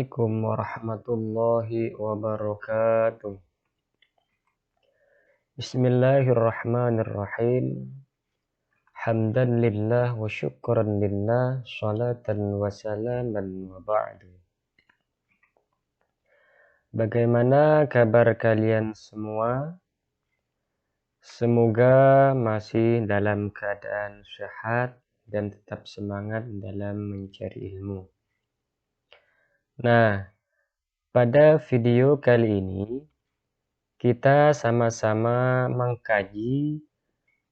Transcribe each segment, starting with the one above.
Assalamualaikum warahmatullahi wabarakatuh. Bismillahirrahmanirrahim. Hamdan lillah wa syukran lillah, salatan wa salaman wa ba'du. Bagaimana kabar kalian semua? Semoga masih dalam keadaan sehat dan tetap semangat dalam mencari ilmu. Nah, pada video kali ini kita sama-sama mengkaji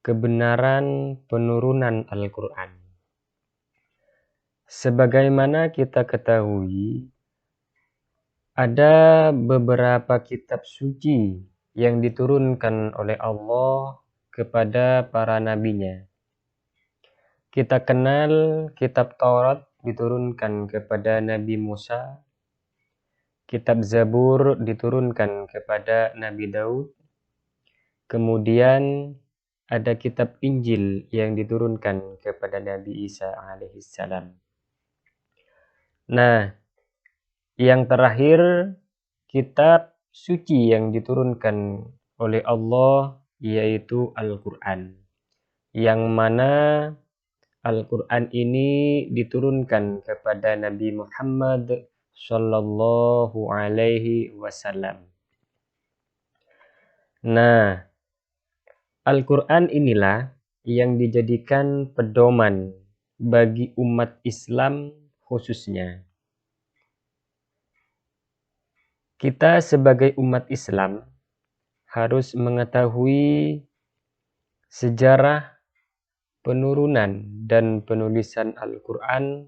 kebenaran penurunan Al-Quran. Sebagaimana kita ketahui, ada beberapa kitab suci yang diturunkan oleh Allah kepada para nabinya. Kita kenal kitab Taurat diturunkan kepada Nabi Musa, kitab Zabur diturunkan kepada Nabi Daud, kemudian ada kitab Injil yang diturunkan kepada Nabi Isa alaihissalam. Nah, yang terakhir kitab suci yang diturunkan oleh Allah yaitu Al-Quran. Yang mana Al-Quran ini diturunkan kepada Nabi Muhammad Sallallahu Alaihi Wasallam. Nah, Al-Quran inilah yang dijadikan pedoman bagi umat Islam khususnya. Kita sebagai umat Islam harus mengetahui sejarah penurunan dan penulisan Al-Quran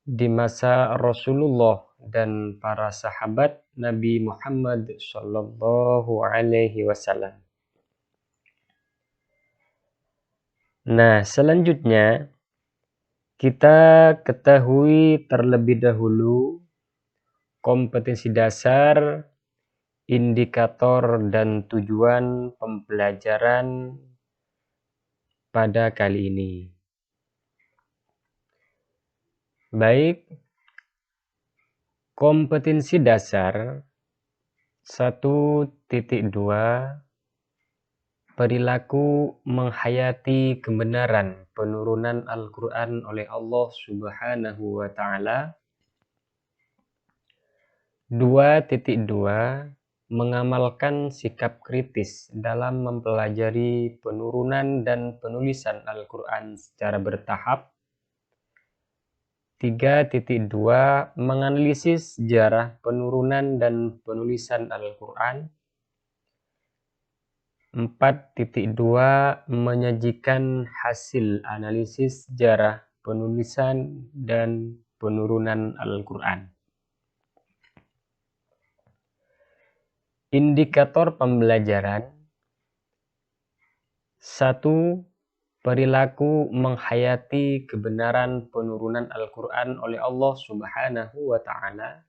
di masa Rasulullah dan para sahabat Nabi Muhammad Sallallahu Alaihi Wasallam. Nah, selanjutnya kita ketahui terlebih dahulu kompetensi dasar, indikator dan tujuan pembelajaran pada kali ini. Baik, kompetensi dasar 1.2 perilaku menghayati kebenaran penurunan Al-Quran oleh Allah Subhanahu wa Ta'ala. 2.2 mengamalkan sikap kritis dalam mempelajari penurunan dan penulisan Al-Quran secara bertahap. 3.2 menganalisis sejarah penurunan dan penulisan Al-Quran. 4.2 menyajikan hasil analisis sejarah penulisan dan penurunan Al-Quran. Indikator pembelajaran 1. Perilaku menghayati kebenaran penurunan Al-Quran oleh Allah Subhanahu wa Ta'ala.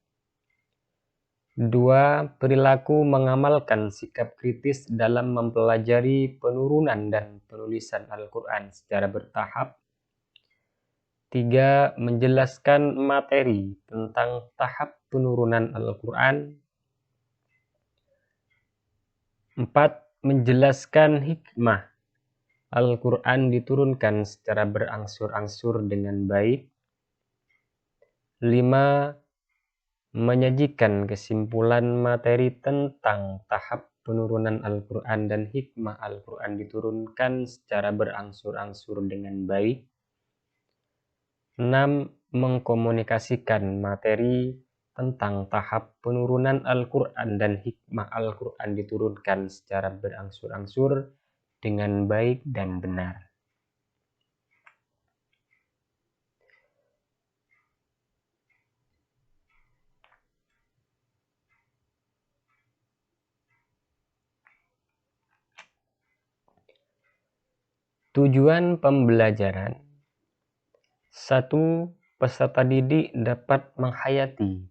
2. Perilaku mengamalkan sikap kritis dalam mempelajari penurunan dan penulisan Al-Quran secara bertahap. 3. Menjelaskan materi tentang tahap penurunan Al-Quran. 4. Menjelaskan hikmah Al-Quran diturunkan secara berangsur-angsur dengan baik. 5. Menyajikan kesimpulan materi tentang tahap penurunan Al-Quran dan hikmah Al-Quran diturunkan secara berangsur-angsur dengan baik. 6. Mengkomunikasikan materi tentang tahap penurunan Al-Quran dan hikmah Al-Quran diturunkan secara berangsur-angsur dengan baik dan benar. Tujuan pembelajaran 1. Peserta didik dapat menghayati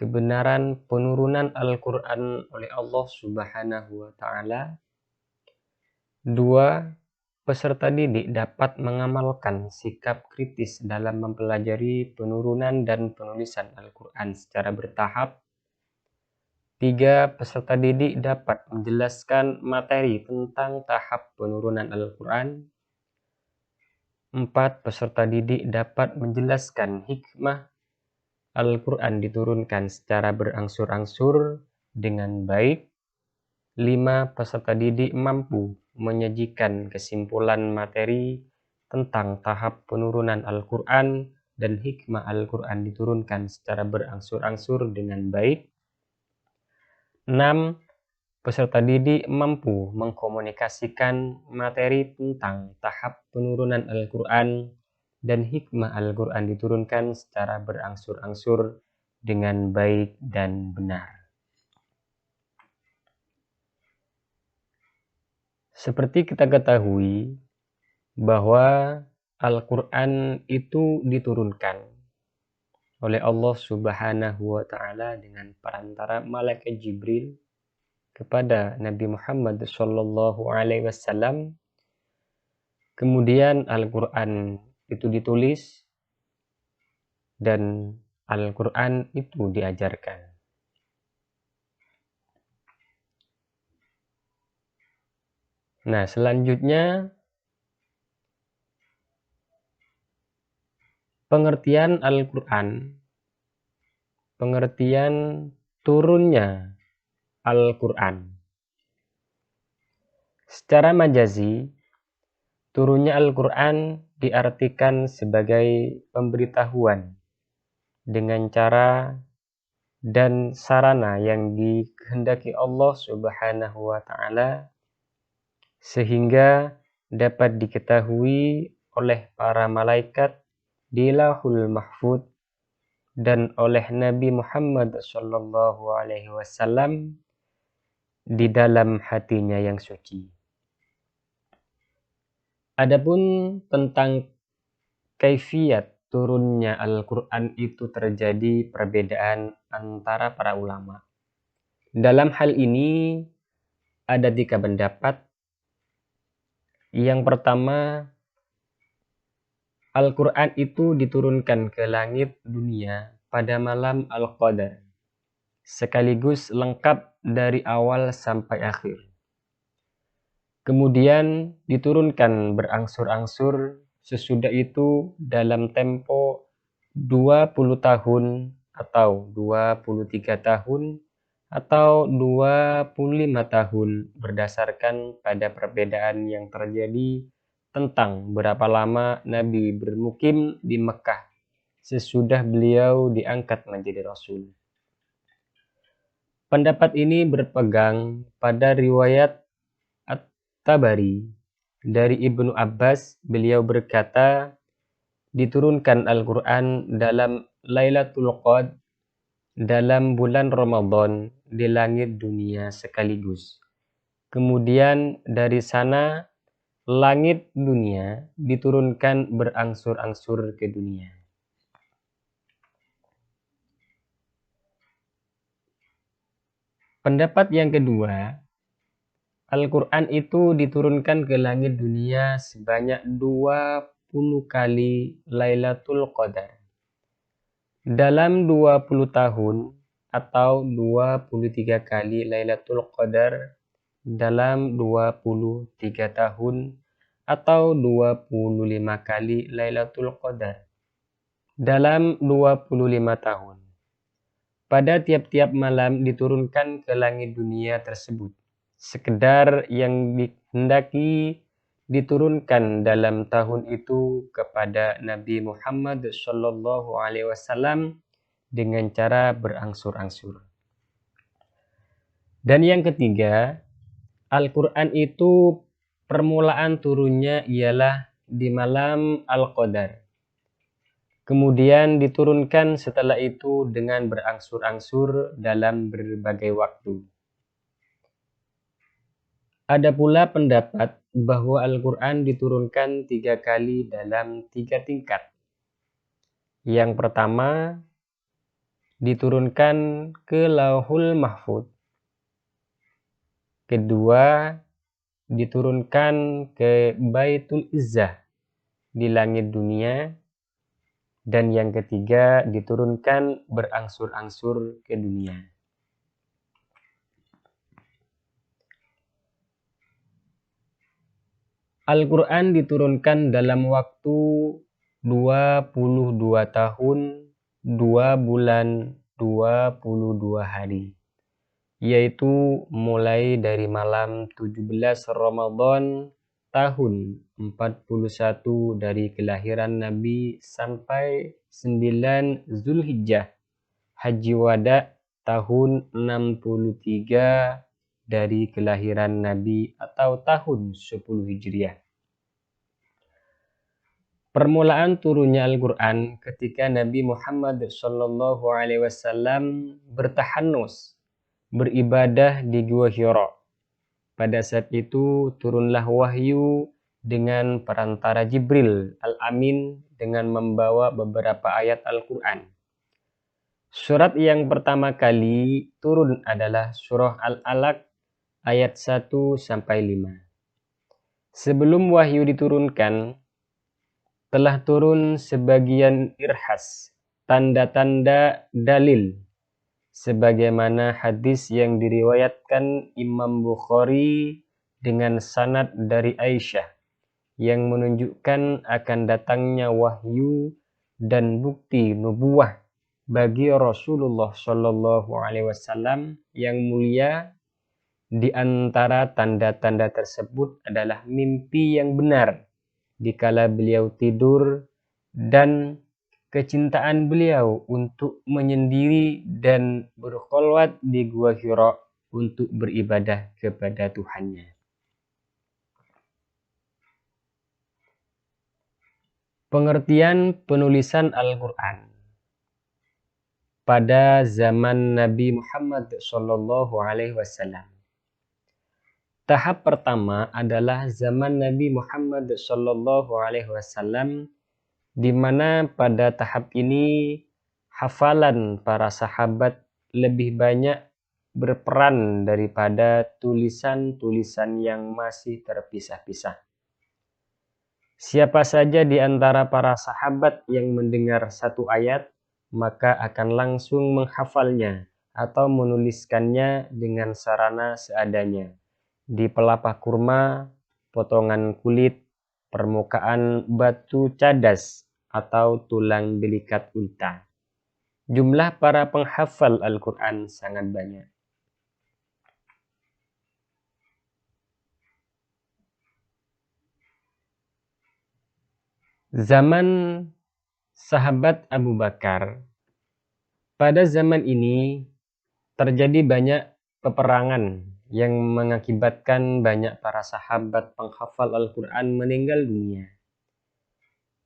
kebenaran penurunan Al-Quran oleh Allah Subhanahu wa Ta'ala. 2. peserta didik dapat mengamalkan sikap kritis dalam mempelajari penurunan dan penulisan Al-Quran secara bertahap. 3. Peserta didik dapat menjelaskan materi tentang tahap penurunan Al-Quran. 4. Peserta didik dapat menjelaskan hikmah Al-Quran diturunkan secara berangsur-angsur dengan baik. 5. Peserta didik mampu menyajikan kesimpulan materi tentang tahap penurunan Al-Quran dan hikmah Al-Quran diturunkan secara berangsur-angsur dengan baik. 6. Peserta didik mampu mengkomunikasikan materi tentang tahap penurunan Al-Quran dan hikmah Al-Quran diturunkan secara berangsur-angsur dengan baik dan benar. Seperti kita ketahui bahwa Al-Quran itu diturunkan oleh Allah Subhanahu wa Ta'ala dengan perantara malaikat Jibril kepada Nabi Muhammad Shallallahu Alaihi Wasallam. Kemudian Al-Quran itu ditulis dan Al-Quran itu diajarkan. Nah, selanjutnya pengertian Al-Quran, pengertian turunnya Al-Quran. Secara majazi, turunnya Al-Quran diartikan sebagai pemberitahuan dengan cara dan sarana yang dikehendaki Allah Subhanahu wa Ta'ala sehingga dapat diketahui oleh para malaikat di Lauhul Mahfuz dan oleh Nabi Muhammad Shallallahu Alaihi Wasallam di dalam hatinya yang suci. Adapun tentang kaifiyat turunnya Al-Quran itu terjadi perbedaan antara para ulama. Dalam hal ini ada 3 pendapat. Yang pertama, Al-Quran itu diturunkan ke langit dunia pada malam Al-Qadar, sekaligus lengkap dari awal sampai akhir. Kemudian diturunkan berangsur-angsur, sesudah itu dalam tempo 20 tahun atau 23 tahun atau 25 tahun berdasarkan pada perbedaan yang terjadi tentang berapa lama Nabi bermukim di Mekah sesudah beliau diangkat menjadi Rasul. Pendapat ini berpegang pada riwayat At-Tabari dari Ibnu Abbas. Beliau berkata, diturunkan Al-Quran dalam Lailatul Qadar dalam bulan Ramadan di langit dunia sekaligus. Kemudian dari sana langit dunia diturunkan berangsur-angsur ke dunia. Pendapat yang kedua, Al-Quran itu diturunkan ke langit dunia sebanyak 20 kali Lailatul Qadar. Dalam 20 tahun atau 23 kali Lailatul Qadar dalam 23 tahun atau 25 kali Lailatul Qadar dalam 25 tahun. Pada tiap-tiap malam diturunkan ke langit dunia tersebut. Sekedar yang dihendaki diturunkan dalam tahun itu kepada Nabi Muhammad Shallallahu Alaihi Wasallam dengan cara berangsur-angsur. Dan yang ketiga, Al-Quran itu permulaan turunnya ialah di malam Al-Qadar. Kemudian diturunkan setelah itu dengan berangsur-angsur dalam berbagai waktu. Ada pula pendapat bahwa Al-Quran diturunkan 3 kali dalam 3 tingkat. Yang pertama, diturunkan ke Lauhul Mahfuz. Kedua, diturunkan ke Baitul Izzah di langit dunia, dan yang ketiga diturunkan berangsur-angsur ke dunia. Al-Quran diturunkan dalam waktu 22 tahun, 2 bulan, 22 hari, yaitu mulai dari malam 17 Ramadan tahun 41 dari kelahiran Nabi sampai 9 Zulhijjah Haji Wada tahun 63 dari kelahiran Nabi atau tahun 10 Hijriah. Permulaan turunnya Al-Quran ketika Nabi Muhammad SAW bertahanus, beribadah di Gua Hira. Pada saat itu turunlah wahyu dengan perantara Jibril Al-Amin dengan membawa beberapa ayat Al-Quran. Surat yang pertama kali turun adalah surah Al-Alaq ayat 1-5. Sebelum wahyu diturunkan, telah turun sebagian irhas, tanda-tanda dalil, sebagaimana hadis yang diriwayatkan Imam Bukhari dengan sanad dari Aisyah, yang menunjukkan akan datangnya wahyu dan bukti nubuwah bagi Rasulullah SAW yang mulia. Di antara tanda-tanda tersebut adalah mimpi yang benar dikala beliau tidur dan kecintaan beliau untuk menyendiri dan berkholwat di Gua Hira untuk beribadah kepada Tuhannya. Pengertian penulisan Al-Quran. Pada zaman Nabi Muhammad SAW. Tahap pertama adalah zaman Nabi Muhammad SAW, di mana pada tahap ini hafalan para sahabat lebih banyak berperan daripada tulisan-tulisan yang masih terpisah-pisah. Siapa saja di antara para sahabat yang mendengar satu ayat, maka akan langsung menghafalnya atau menuliskannya dengan sarana seadanya, di pelepah kurma, potongan kulit, permukaan batu cadas, atau tulang belikat unta. Jumlah para penghafal Al-Quran sangat banyak. Zaman sahabat Abu Bakar. Pada zaman ini terjadi banyak peperangan yang mengakibatkan banyak para sahabat penghafal Al-Quran meninggal dunia.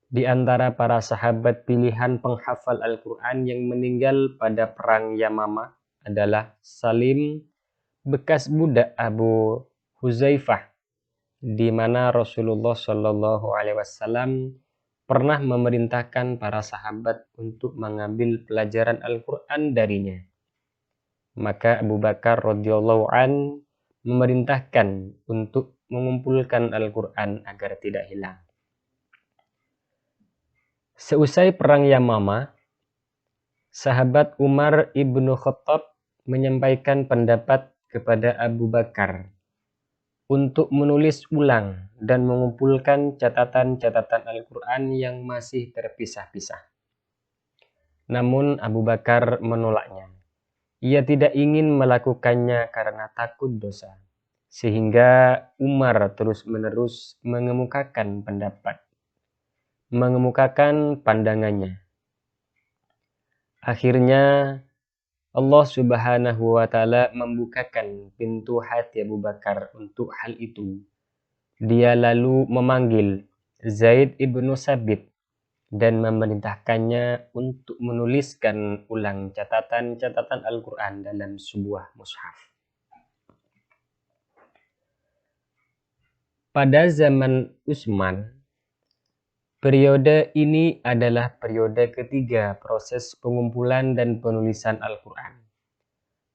Di antara para sahabat pilihan penghafal Al-Quran yang meninggal pada perang Yamamah adalah Salim, bekas budak Abu Huzaifah, di mana Rasulullah SAW pernah memerintahkan para sahabat untuk mengambil pelajaran Al-Quran darinya. Maka Abu Bakar radhiyallahu an memerintahkan untuk mengumpulkan Al-Quran agar tidak hilang. Seusai perang Yamamah, sahabat Umar ibnu Khattab menyampaikan pendapat kepada Abu Bakar untuk menulis ulang dan mengumpulkan catatan-catatan Al-Quran yang masih terpisah-pisah. Namun Abu Bakar menolaknya. Ia tidak ingin melakukannya karena takut dosa. Sehingga Umar terus-menerus mengemukakan pandangannya. Akhirnya Allah Subhanahu wa Ta'ala membukakan pintu hati Abu Bakar untuk hal itu. Dia lalu memanggil Zaid ibnu Sabit dan memerintahkannya untuk menuliskan ulang catatan-catatan Al-Quran dalam sebuah mushaf. Pada zaman Utsman, periode ini adalah periode ketiga proses pengumpulan dan penulisan Al-Quran.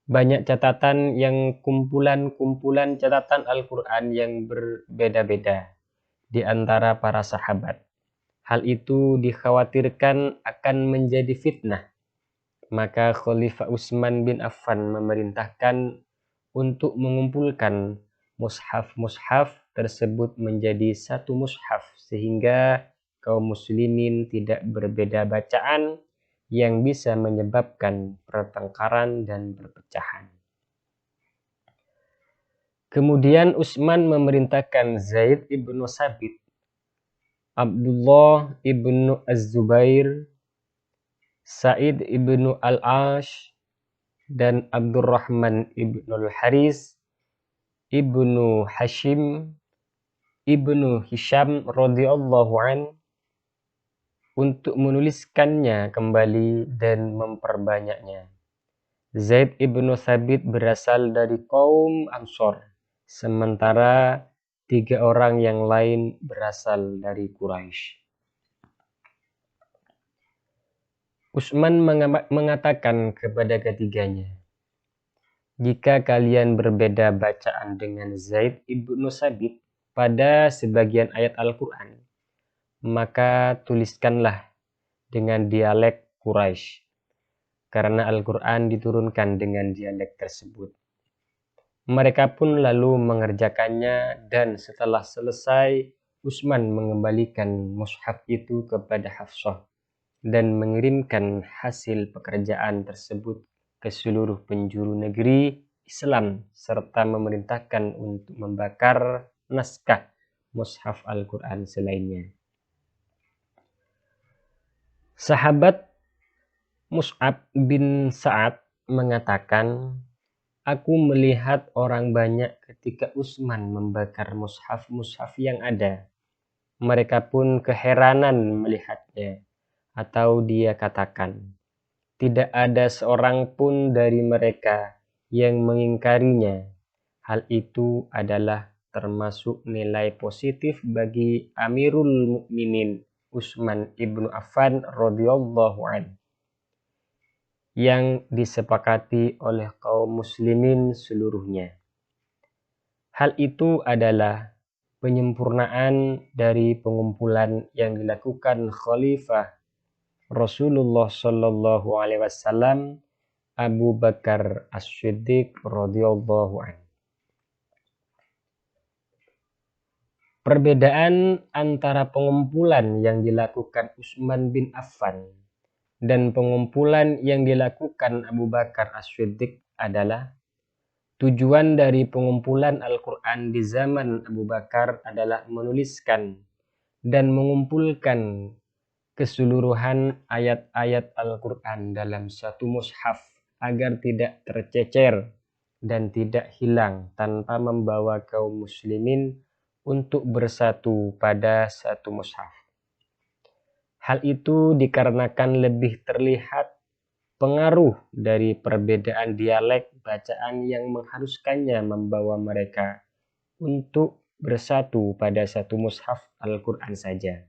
Banyak catatan yang kumpulan catatan Al-Quran yang berbeda-beda di antara para sahabat. Hal itu dikhawatirkan akan menjadi fitnah. Maka Khalifah Utsman bin Affan memerintahkan untuk mengumpulkan mushaf-mushaf tersebut menjadi satu mushaf sehingga kaum muslimin tidak berbeda bacaan yang bisa menyebabkan pertengkaran dan perpecahan. Kemudian Utsman memerintahkan Zaid ibnu Sabit, Abdullah ibnu Az-Zubair, Sa'id ibnu Al-Ash, dan Abdurrahman ibnu Al-Haris, ibnu Hashim, ibnu Hisham radhiyallahu an untuk menuliskannya kembali dan memperbanyaknya. Zaid ibnu Thabit berasal dari kaum Ansor, sementara 3 orang yang lain berasal dari Quraisy. Utsman mengatakan kepada ketiganya, jika kalian berbeda bacaan dengan Zaid ibnu Thabit pada sebagian ayat Al-Quran, maka tuliskanlah dengan dialek Quraisy, karena Al-Quran diturunkan dengan dialek tersebut. Mereka pun lalu mengerjakannya, dan setelah selesai, Utsman mengembalikan mushaf itu kepada Hafsah dan mengirimkan hasil pekerjaan tersebut ke seluruh penjuru negeri Islam serta memerintahkan untuk membakar naskah mushaf Al-Quran selainnya. Sahabat Mus'ab bin Sa'ad mengatakan, aku melihat orang banyak ketika Utsman membakar mushaf-mushaf yang ada. Mereka pun keheranan melihatnya. Atau dia katakan, tidak ada seorang pun dari mereka yang mengingkarinya. Hal itu adalah termasuk nilai positif bagi Amirul Mukminin Utsman ibnu Affan radhiyallahu anhu, yang disepakati oleh kaum muslimin seluruhnya. Hal itu adalah penyempurnaan dari pengumpulan yang dilakukan Khalifah Rasulullah Shallallahu Alaihi Wasallam Abu Bakar As-Siddiq radhiyallahu anhu. Perbedaan antara pengumpulan yang dilakukan Utsman bin Affan dan pengumpulan yang dilakukan Abu Bakar As-Siddiq adalah tujuan dari pengumpulan Al-Quran di zaman Abu Bakar adalah menuliskan dan mengumpulkan keseluruhan ayat-ayat Al-Quran dalam satu mushaf agar tidak tercecer dan tidak hilang tanpa membawa kaum muslimin untuk bersatu pada satu mushaf. Hal itu dikarenakan lebih terlihat pengaruh dari perbedaan dialek bacaan yang mengharuskannya membawa mereka untuk bersatu pada satu mushaf Al-Quran saja.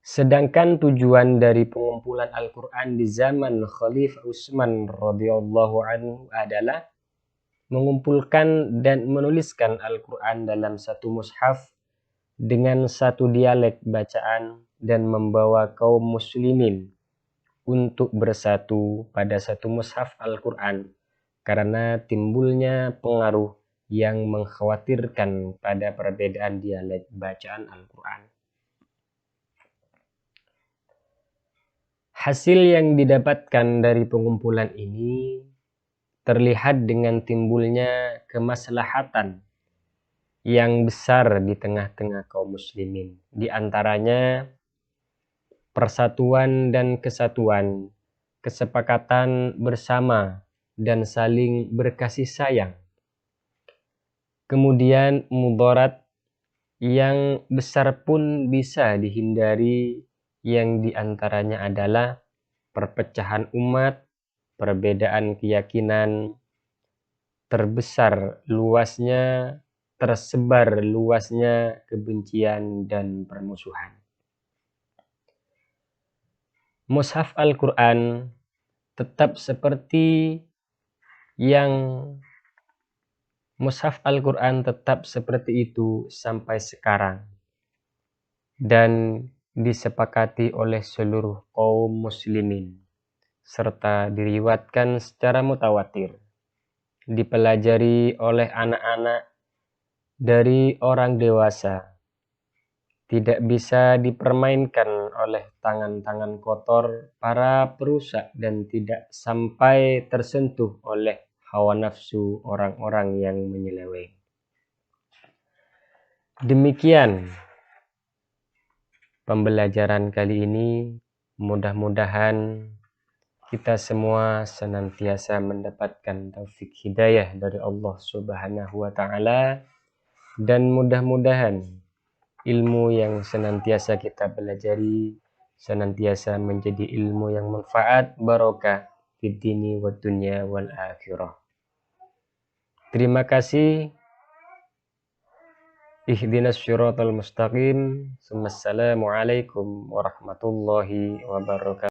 Sedangkan tujuan dari pengumpulan Al-Quran di zaman Khalifah Utsman radhiyallahu anhu adalah mengumpulkan dan menuliskan Al-Quran dalam satu mushaf dengan satu dialek bacaan dan membawa kaum muslimin untuk bersatu pada satu mushaf Al-Quran karena timbulnya pengaruh yang mengkhawatirkan pada perbedaan dialek bacaan Al-Quran. Hasil yang didapatkan dari pengumpulan ini terlihat dengan timbulnya kemaslahatan yang besar di tengah-tengah kaum muslimin. Di antaranya persatuan dan kesatuan, kesepakatan bersama, dan saling berkasih sayang. Kemudian mudarat yang besar pun bisa dihindari, yang diantaranya adalah perpecahan umat, perbedaan keyakinan, tersebar luasnya kebencian dan permusuhan. Mushaf Al-Quran tetap seperti yang mushaf Al-Quran tetap seperti itu sampai sekarang dan disepakati oleh seluruh kaum muslimin serta diriwayatkan secara mutawatir, dipelajari oleh anak-anak dari orang dewasa, tidak bisa dipermainkan oleh tangan-tangan kotor para perusak dan tidak sampai tersentuh oleh hawa nafsu orang-orang yang menyeleweng. Demikian pembelajaran kali ini, mudah-mudahan kita semua senantiasa mendapatkan taufik hidayah dari Allah Subhanahu wa Ta'ala, dan mudah-mudahan ilmu yang senantiasa kita pelajari senantiasa menjadi ilmu yang manfaat, barokah fid dini wad dunya wal akhirah. Terima kasih. Ihdinas syiratal mustaqim. Assalamualaikum warahmatullahi wabarakatuh.